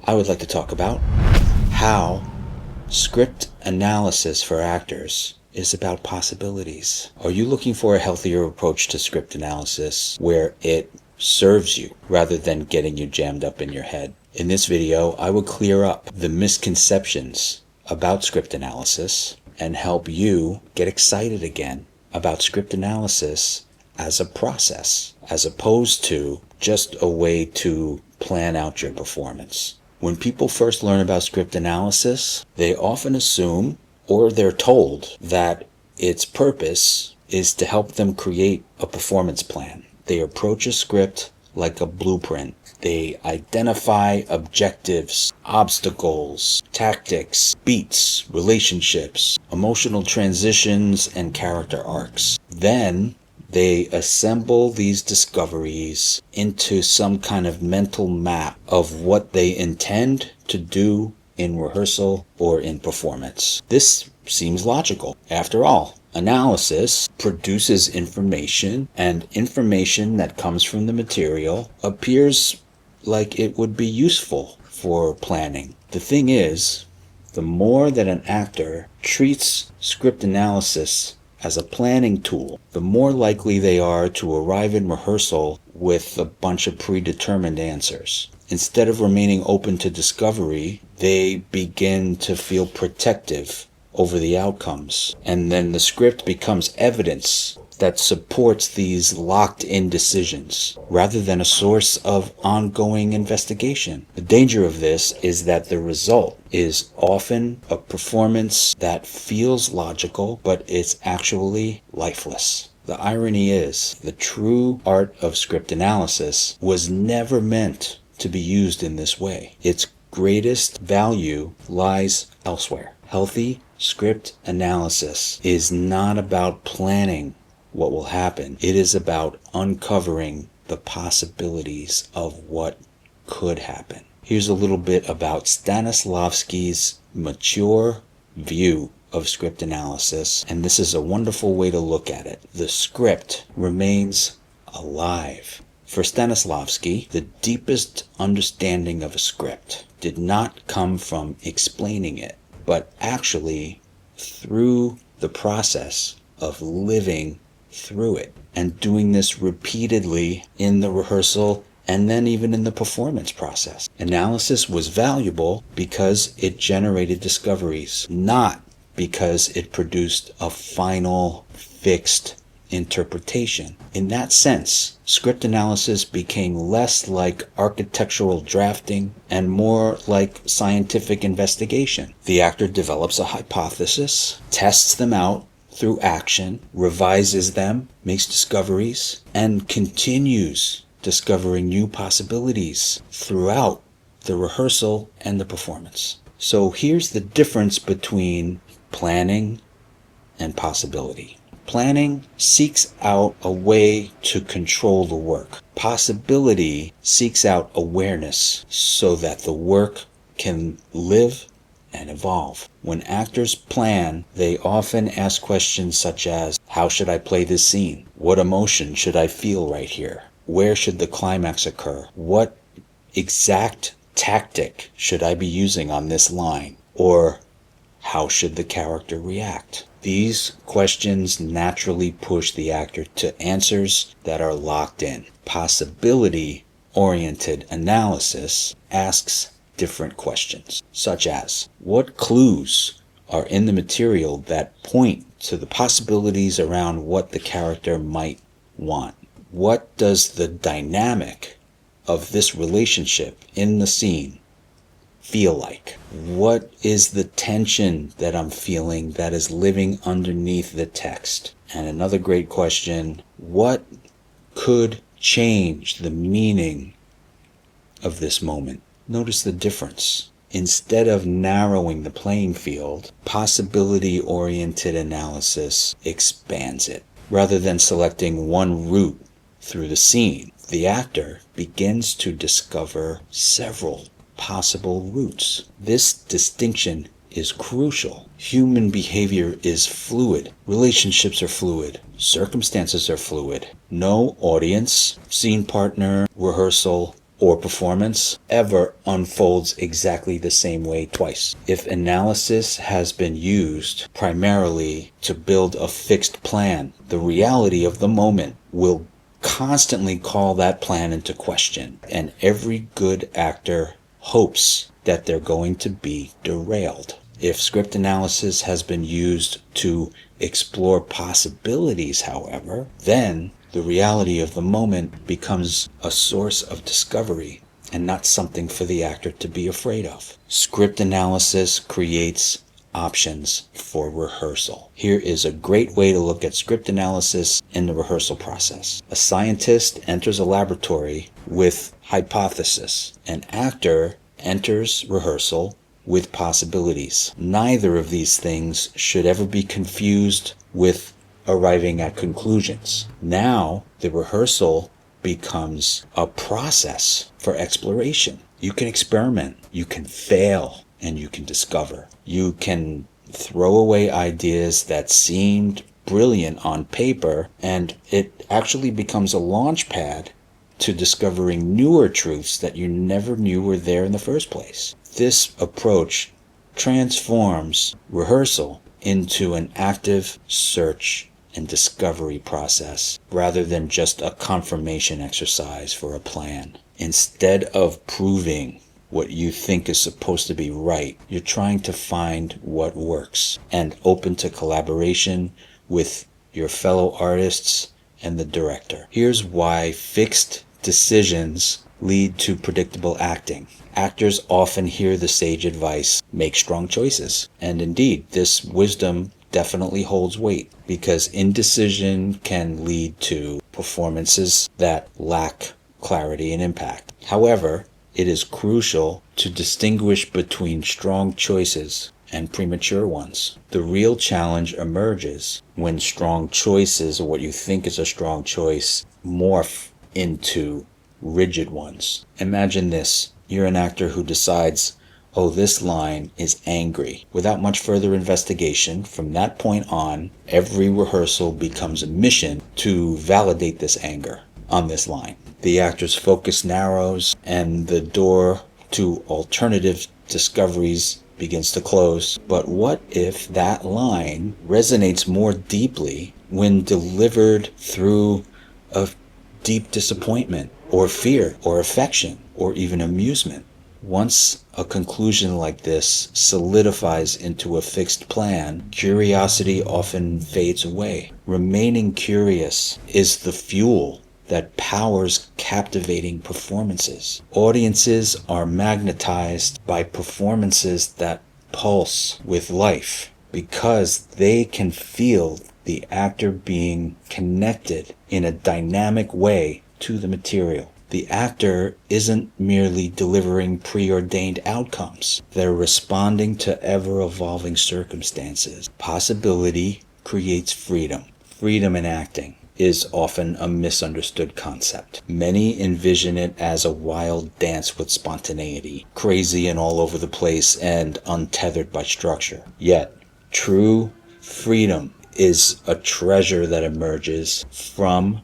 I would like to talk about how script analysis for actors is about possibilities. Are you looking for a healthier approach to script analysis where it serves you rather than getting you jammed up in your head? In this video, I will clear up the misconceptions about script analysis and help you get excited again about script analysis as a process, as opposed to just a way to plan out your performance. When people first learn about script analysis, they often assume, or they're told, that its purpose is to help them create a performance plan. They approach a script like a blueprint. They identify objectives, obstacles, tactics, beats, relationships, emotional transitions, and character arcs. Then they assemble these discoveries into some kind of mental map of what they intend to do in rehearsal or in performance. This seems logical. After all, analysis produces information, and information that comes from the material appears like it would be useful for planning. The thing is, the more that an actor treats script analysis as a planning tool, the more likely they are to arrive in rehearsal with a bunch of predetermined answers. Instead of remaining open to discovery, they begin to feel protective over the outcomes. And then the script becomes evidence that supports these locked-in decisions, rather than a source of ongoing investigation. The danger of this is that the result is often a performance that feels logical, but it's actually lifeless. The irony is, the true art of script analysis was never meant to be used in this way. Its greatest value lies elsewhere. Healthy script analysis is not about planning what will happen. It is about uncovering the possibilities of what could happen. Here's a little bit about Stanislavski's mature view of script analysis, and this is a wonderful way to look at it. The script remains alive. For Stanislavski, the deepest understanding of a script did not come from explaining it, but actually through the process of living through it, and doing this repeatedly in the rehearsal and then even in the performance process. Analysis was valuable because it generated discoveries, not because it produced a final fixed interpretation. In that sense, script analysis became less like architectural drafting and more like scientific investigation. The actor develops a hypothesis, tests them out through action, revises them, makes discoveries, and continues discovering new possibilities throughout the rehearsal and the performance. So here's the difference between planning and possibility. Planning seeks out a way to control the work. Possibility seeks out awareness so that the work can live and evolve. When actors plan, they often ask questions such as, how should I play this scene? What emotion should I feel right here? Where should the climax occur? What exact tactic should I be using on this line? Or how should the character react? These questions naturally push the actor to answers that are locked in. Possibility-oriented analysis asks different questions, such as, what clues are in the material that point to the possibilities around what the character might want? What does the dynamic of this relationship in the scene feel like? What is the tension that I'm feeling that is living underneath the text? And another great question, what could change the meaning of this moment? Notice the difference. Instead of narrowing the playing field, possibility-oriented analysis expands it. Rather than selecting one route through the scene, the actor begins to discover several possible routes. This distinction is crucial. Human behavior is fluid. Relationships are fluid. Circumstances are fluid. No audience, scene partner, rehearsal or performance ever unfolds exactly the same way twice. If analysis has been used primarily to build a fixed plan, the reality of the moment will constantly call that plan into question, and every good actor hopes that they're going to be derailed. If script analysis has been used to explore possibilities, however, then the reality of the moment becomes a source of discovery and not something for the actor to be afraid of. Script analysis creates options for rehearsal. Here is a great way to look at script analysis in the rehearsal process. A scientist enters a laboratory with hypothesis. An actor enters rehearsal with possibilities. Neither of these things should ever be confused with arriving at conclusions. Now, the rehearsal becomes a process for exploration. You can experiment, you can fail, and you can discover. You can throw away ideas that seemed brilliant on paper, and it actually becomes a launch pad to discovering newer truths that you never knew were there in the first place. This approach transforms rehearsal into an active search and discovery process rather than just a confirmation exercise for a plan. Instead of proving what you think is supposed to be right, you're trying to find what works and open to collaboration with your fellow artists and the director. Here's why fixed decisions lead to predictable acting. Actors often hear the sage advice, make strong choices. And indeed, this wisdom definitely holds weight because indecision can lead to performances that lack clarity and impact. However, it is crucial to distinguish between strong choices and premature ones. The real challenge emerges when strong choices, or what you think is a strong choice, morph into rigid ones. Imagine this. You're an actor who decides, oh, this line is angry. Without much further investigation, from that point on, every rehearsal becomes a mission to validate this anger on this line. The actor's focus narrows and the door to alternative discoveries begins to close. But what if that line resonates more deeply when delivered through a deep disappointment or fear or affection or even amusement? Once a conclusion like this solidifies into a fixed plan, curiosity often fades away. Remaining curious is the fuel that powers captivating performances. Audiences are magnetized by performances that pulse with life because they can feel the actor being connected in a dynamic way to the material. The actor isn't merely delivering preordained outcomes. They're responding to ever-evolving circumstances. Possibility creates freedom. Freedom in acting is often a misunderstood concept. Many envision it as a wild dance with spontaneity, crazy and all over the place and untethered by structure. Yet, true freedom is a treasure that emerges from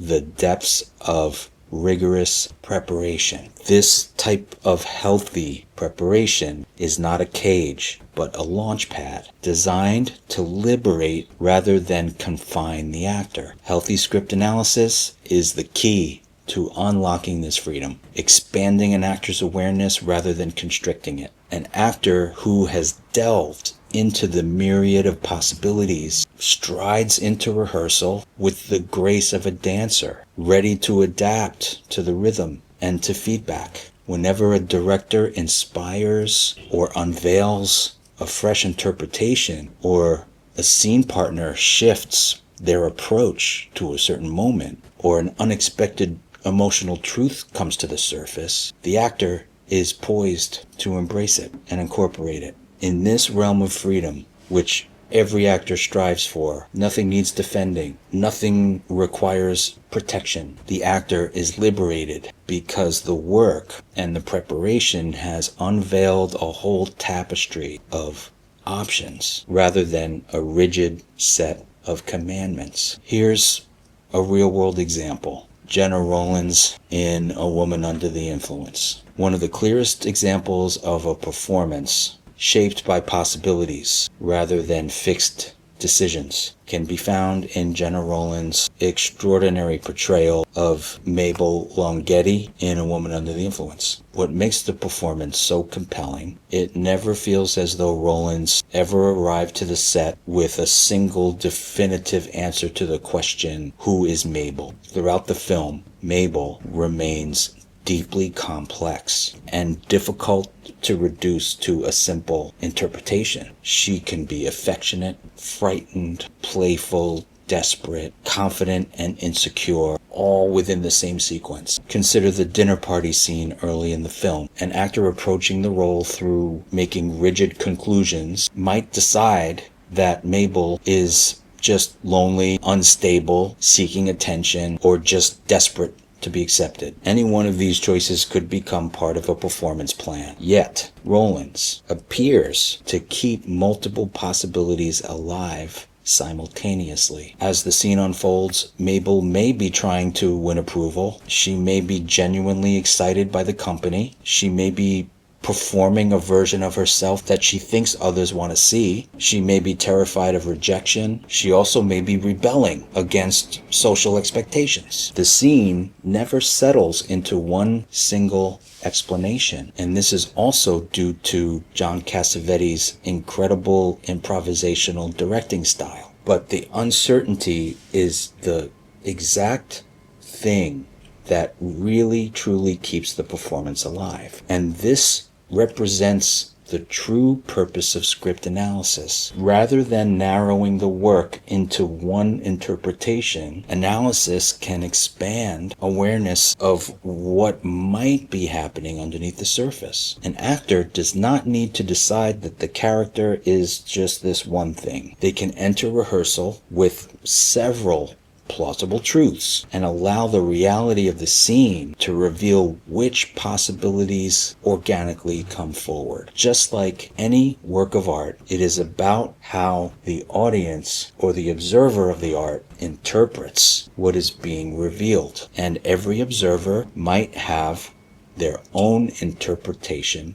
the depths of rigorous preparation. This type of healthy preparation is not a cage, but a launch pad designed to liberate rather than confine the actor. Healthy script analysis is the key to unlocking this freedom, expanding an actor's awareness rather than constricting it. An actor who has delved into the myriad of possibilities strides into rehearsal with the grace of a dancer, ready to adapt to the rhythm and to feedback. Whenever a director inspires or unveils a fresh interpretation, or a scene partner shifts their approach to a certain moment, or an unexpected emotional truth comes to the surface, the actor is poised to embrace it and incorporate it. In this realm of freedom, which every actor strives for, nothing needs defending, nothing requires protection. The actor is liberated because the work and the preparation has unveiled a whole tapestry of options rather than a rigid set of commandments. Here's a real-world example. Jenna Rollins in A Woman Under the Influence. One of the clearest examples of a performance shaped by possibilities rather than fixed decisions can be found in Jenna Rollins' extraordinary portrayal of Mabel Longhetti in A Woman Under the Influence. What makes the performance so compelling, it never feels as though Rollins ever arrived to the set with a single definitive answer to the question, who is Mabel? Throughout the film, Mabel remains deeply complex and difficult to reduce to a simple interpretation. She can be affectionate, frightened, playful, desperate, confident, and insecure, all within the same sequence. Consider the dinner party scene early in the film. An actor approaching the role through making rigid conclusions might decide that Mabel is just lonely, unstable, seeking attention, or just desperate to be accepted. Any one of these choices could become part of a performance plan. Yet, Rollins appears to keep multiple possibilities alive simultaneously. As the scene unfolds, Mabel may be trying to win approval. She may be genuinely excited by the company. She may be performing a version of herself that she thinks others want to see. She may be terrified of rejection. She also may be rebelling against social expectations. The scene never settles into one single explanation, and this is also due to John Cassavetes' incredible improvisational directing style. But the uncertainty is the exact thing that really truly keeps the performance alive. And this represents the true purpose of script analysis. Rather than narrowing the work into one interpretation, analysis can expand awareness of what might be happening underneath the surface. An actor does not need to decide that the character is just this one thing. They can enter rehearsal with several plausible truths and allow the reality of the scene to reveal which possibilities organically come forward. Just like any work of art, it is about how the audience or the observer of the art interprets what is being revealed. And every observer might have their own interpretation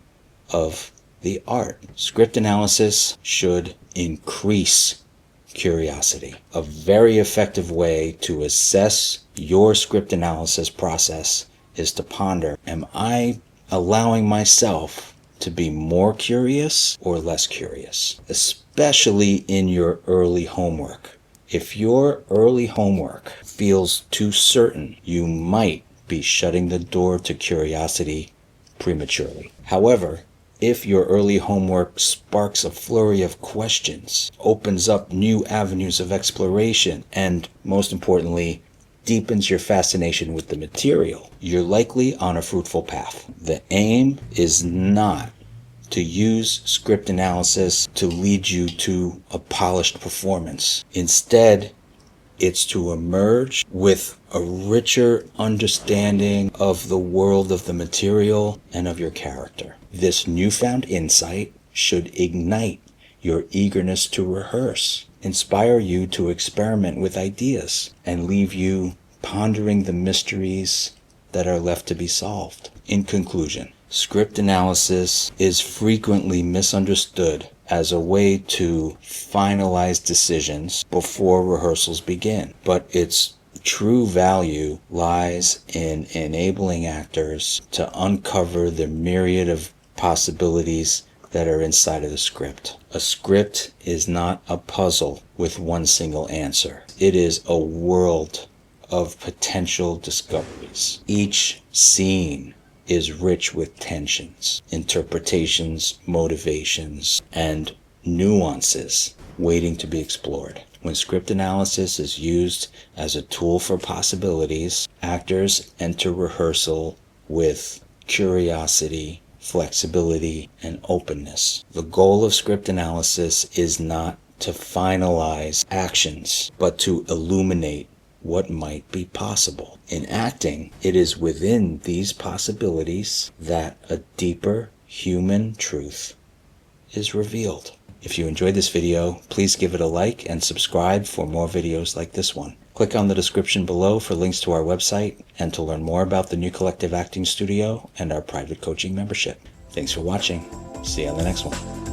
of the art. Script analysis should increase curiosity. A very effective way to assess your script analysis process is to ponder, am I allowing myself to be more curious or less curious? Especially in your early homework. If your early homework feels too certain, you might be shutting the door to curiosity prematurely. However, if your early homework sparks a flurry of questions, opens up new avenues of exploration, and most importantly, deepens your fascination with the material, you're likely on a fruitful path. The aim is not to use script analysis to lead you to a polished performance. Instead, it's to emerge with a richer understanding of the world of the material and of your character. This newfound insight should ignite your eagerness to rehearse, inspire you to experiment with ideas, and leave you pondering the mysteries that are left to be solved. In conclusion, script analysis is frequently misunderstood as a way to finalize decisions before rehearsals begin, but its true value lies in enabling actors to uncover the myriad of possibilities that are inside of the script. A script is not a puzzle with one single answer. It is a world of potential discoveries. Each scene is rich with tensions, interpretations, motivations, and nuances waiting to be explored. When script analysis is used as a tool for possibilities, actors enter rehearsal with curiosity, flexibility, and openness. The goal of script analysis is not to finalize actions, but to illuminate what might be possible. In acting, it is within these possibilities that a deeper human truth is revealed. If you enjoyed this video, please give it a like and subscribe for more videos like this one. Click on the description below for links to our website and to learn more about the New Collective Acting Studio and our private coaching membership. Thanks for watching. See you on the next one.